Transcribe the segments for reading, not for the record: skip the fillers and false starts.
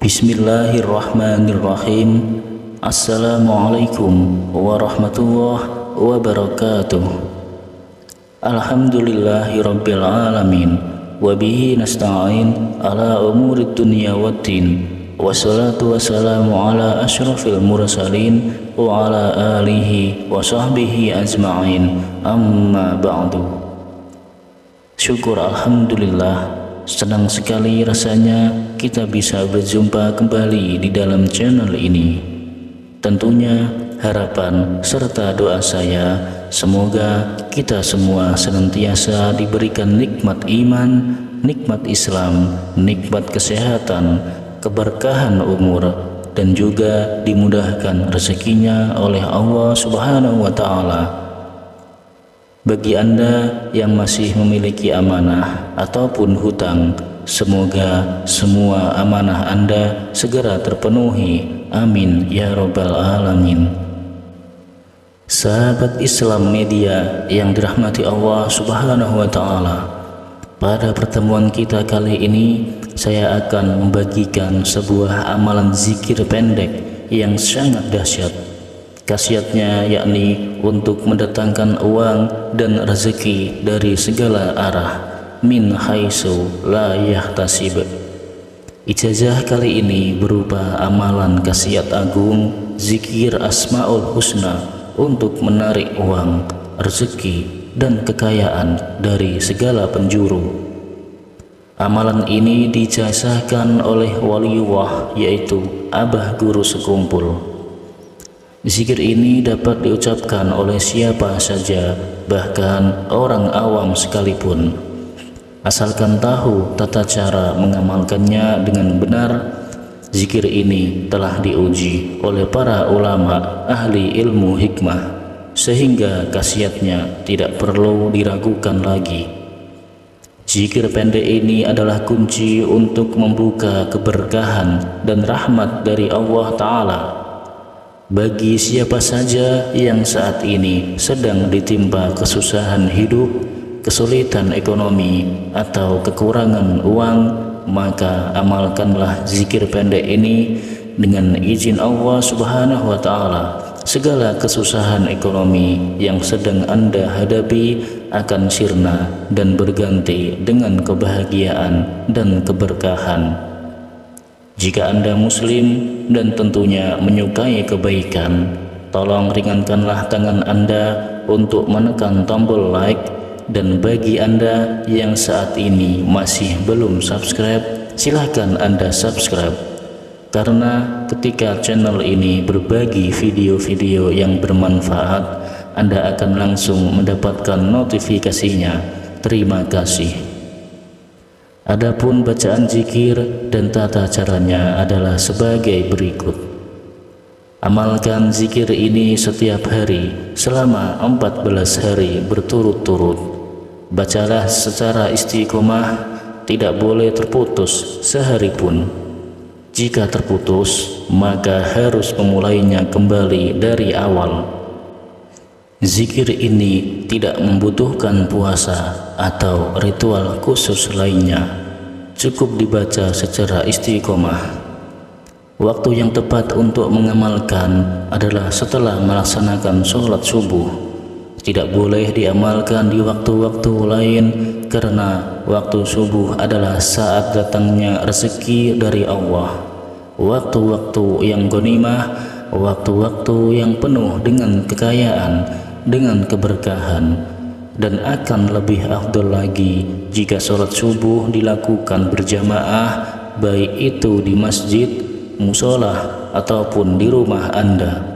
Bismillahirrahmanirrahim. Assalamualaikum warahmatullahi wabarakatuh. Alhamdulillahi rabbil alamin. Wabihi nasta'in ala umurid dunya waddin. Wassalatu wassalamu ala asyrafil mursalin wa ala alihi wa sahbihi ajma'in. Amma ba'du. Syukur alhamdulillah, senang sekali rasanya kita bisa berjumpa kembali di dalam channel ini. Tentunya harapan serta doa saya semoga kita semua senantiasa diberikan nikmat iman, nikmat Islam, nikmat kesehatan, keberkahan umur, dan juga dimudahkan rezekinya oleh Allah Subhanahu wa Ta'ala. Bagi Anda yang masih memiliki amanah ataupun hutang, semoga semua amanah Anda segera terpenuhi. Amin ya rabbal alamin. Sahabat Islam Media yang dirahmati Allah Subhanahu wa Ta'ala, pada pertemuan kita kali ini saya akan membagikan sebuah amalan zikir pendek yang sangat dahsyat. Khasiatnya yakni untuk mendatangkan uang dan rezeki dari segala arah, min haitsu la yahtasib. Ijazah kali ini berupa amalan khasiat agung zikir Asmaul Husna untuk menarik uang, rezeki, dan kekayaan dari segala penjuru. Amalan ini dijazahkan oleh waliullah, yaitu Abah Guru Sekumpul. Zikir ini dapat diucapkan oleh siapa saja, bahkan orang awam sekalipun, asalkan tahu tata cara mengamalkannya dengan benar. Zikir ini telah diuji oleh para ulama ahli ilmu hikmah, sehingga khasiatnya tidak perlu diragukan lagi. Zikir pendek ini adalah kunci untuk membuka keberkahan dan rahmat dari Allah Ta'ala bagi siapa saja yang saat ini sedang ditimpa kesusahan hidup, kesulitan ekonomi, atau kekurangan uang. Maka amalkanlah zikir pendek ini. Dengan izin Allah Subhanahu wa Ta'ala, segala kesusahan ekonomi yang sedang Anda hadapi akan sirna dan berganti dengan kebahagiaan dan keberkahan. Jika Anda muslim dan tentunya menyukai kebaikan, tolong ringankanlah tangan Anda untuk menekan tombol like. Dan bagi Anda yang saat ini masih belum subscribe, silahkan Anda subscribe, karena ketika channel ini berbagi video-video yang bermanfaat, Anda akan langsung mendapatkan notifikasinya. Terima kasih. Adapun bacaan zikir dan tata caranya adalah sebagai berikut. Amalkan zikir ini setiap hari selama 14 hari berturut-turut. Bacalah secara istiqomah, tidak boleh terputus sehari pun. Jika terputus, maka harus memulainya kembali dari awal. Zikir ini tidak membutuhkan puasa atau ritual khusus lainnya, cukup dibaca secara istiqomah. Waktu yang tepat untuk mengamalkan adalah setelah melaksanakan sholat subuh. Tidak boleh diamalkan di waktu-waktu lain, karena waktu subuh adalah saat datangnya rezeki dari Allah, waktu-waktu yang ghanimah, waktu-waktu yang penuh dengan kekayaan, dengan keberkahan. Dan akan lebih afdol lagi jika sholat subuh dilakukan berjamaah, baik itu di masjid, musola, ataupun di rumah Anda.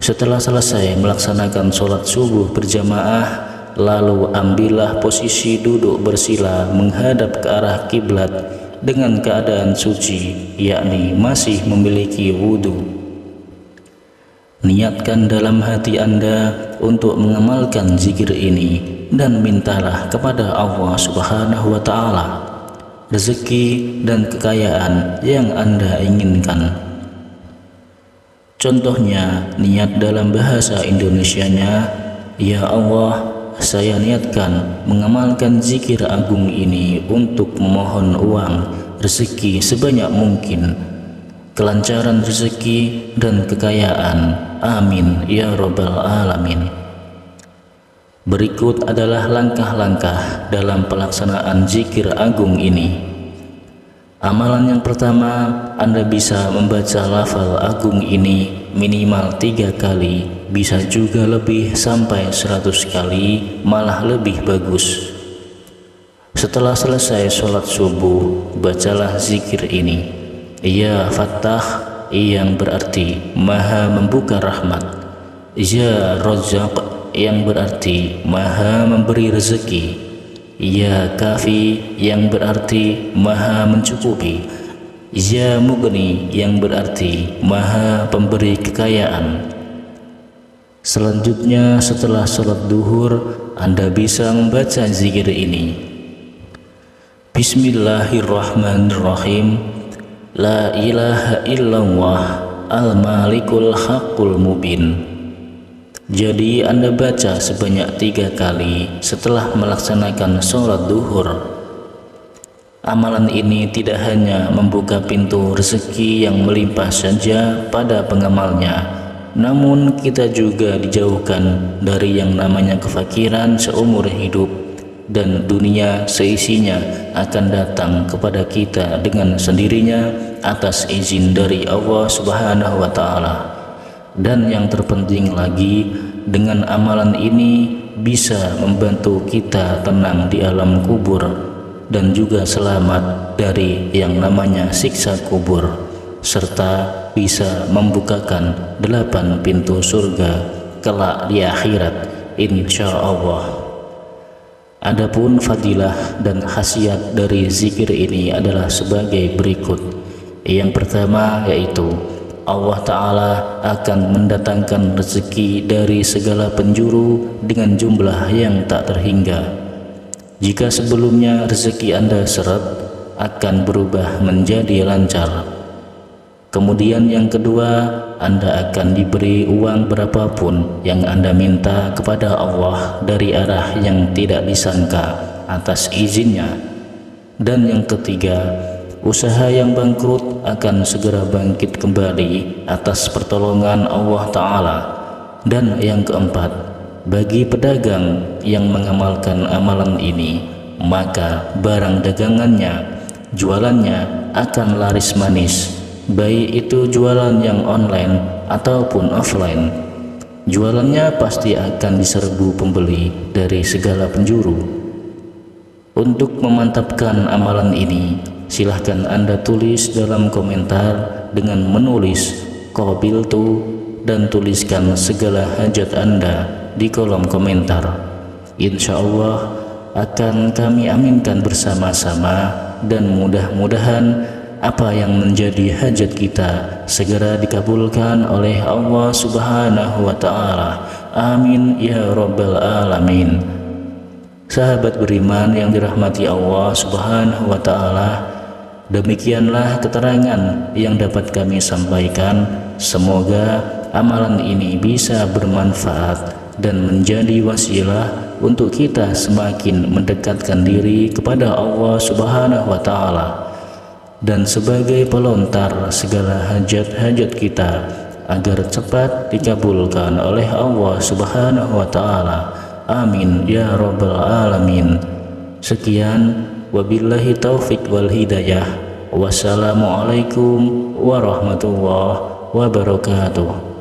Setelah selesai melaksanakan sholat subuh berjamaah, lalu ambillah posisi duduk bersila menghadap ke arah kiblat dengan keadaan suci, yakni masih memiliki wudhu. Niatkan dalam hati Anda untuk mengamalkan zikir ini dan mintalah kepada Allah Subhanahu wa Ta'ala rezeki dan kekayaan yang Anda inginkan. Contohnya, niat dalam bahasa Indonesianya, ya Allah, saya niatkan mengamalkan zikir agung ini untuk memohon uang, rezeki sebanyak mungkin, kelancaran rezeki dan kekayaan. Amin ya rabbal alamin. Berikut adalah langkah-langkah dalam pelaksanaan zikir agung ini. Amalan yang pertama, Anda bisa membaca lafal agung ini minimal 3 kali, bisa juga lebih sampai 100 kali, malah lebih bagus. Setelah selesai sholat subuh, bacalah zikir ini. Ya Fattah, yang berarti Maha membuka rahmat. Ya Razzaq, yang berarti Maha memberi rezeki. Ya Kafi, yang berarti Maha mencukupi. Ya Mughni, yang berarti Maha pemberi kekayaan. Selanjutnya setelah sholat duhur, Anda bisa membaca zikir ini. Bismillahirrahmanirrahim. La ilaha illallah al-malikul haqqul mubin. Jadi Anda baca sebanyak 3 kali setelah melaksanakan sholat duhur. Amalan ini tidak hanya membuka pintu rezeki yang melimpah saja pada pengamalnya, namun kita juga dijauhkan dari yang namanya kefakiran seumur hidup, dan dunia seisinya akan datang kepada kita dengan sendirinya atas izin dari Allah Subhanahu wa Ta'ala. Dan yang terpenting lagi, dengan amalan ini bisa membantu kita tenang di alam kubur dan juga selamat dari yang namanya siksa kubur, serta bisa membukakan 8 pintu surga kelak di akhirat insyaallah. Adapun fadilah dan khasiat dari zikir ini adalah sebagai berikut. Yang pertama yaitu Allah Ta'ala akan mendatangkan rezeki dari segala penjuru dengan jumlah yang tak terhingga. Jika sebelumnya rezeki Anda seret, akan berubah menjadi lancar. Kemudian yang kedua, Anda akan diberi uang berapapun yang Anda minta kepada Allah dari arah yang tidak disangka atas izinnya. Dan yang ketiga, usaha yang bangkrut akan segera bangkit kembali atas pertolongan Allah Ta'ala. Dan yang keempat, bagi pedagang yang mengamalkan amalan ini, maka barang dagangannya, jualannya akan laris manis, baik itu jualan yang online ataupun offline. Jualannya pasti akan diserbu pembeli dari segala penjuru. Untuk memantapkan amalan ini, silahkan Anda tulis dalam komentar dengan menulis qabiltu dan tuliskan segala hajat Anda di kolom komentar. Insya Allah akan kami aminkan bersama-sama, dan mudah-mudahan apa yang menjadi hajat kita segera dikabulkan oleh Allah Subhanahu wa Ta'ala. Amin ya rabbal alamin. Sahabat beriman yang dirahmati Allah Subhanahu wa Ta'ala, demikianlah keterangan yang dapat kami sampaikan. Semoga amalan ini bisa bermanfaat dan menjadi wasilah untuk kita semakin mendekatkan diri kepada Allah Subhanahu wa Ta'ala, dan sebagai pelontar segala hajat-hajat kita agar cepat dikabulkan oleh Allah Subhanahu wa Ta'ala. Amin ya rabbal alamin. Sekian, wabillahi taufik wal hidayah. Wassalamualaikum warahmatullahi wabarakatuh.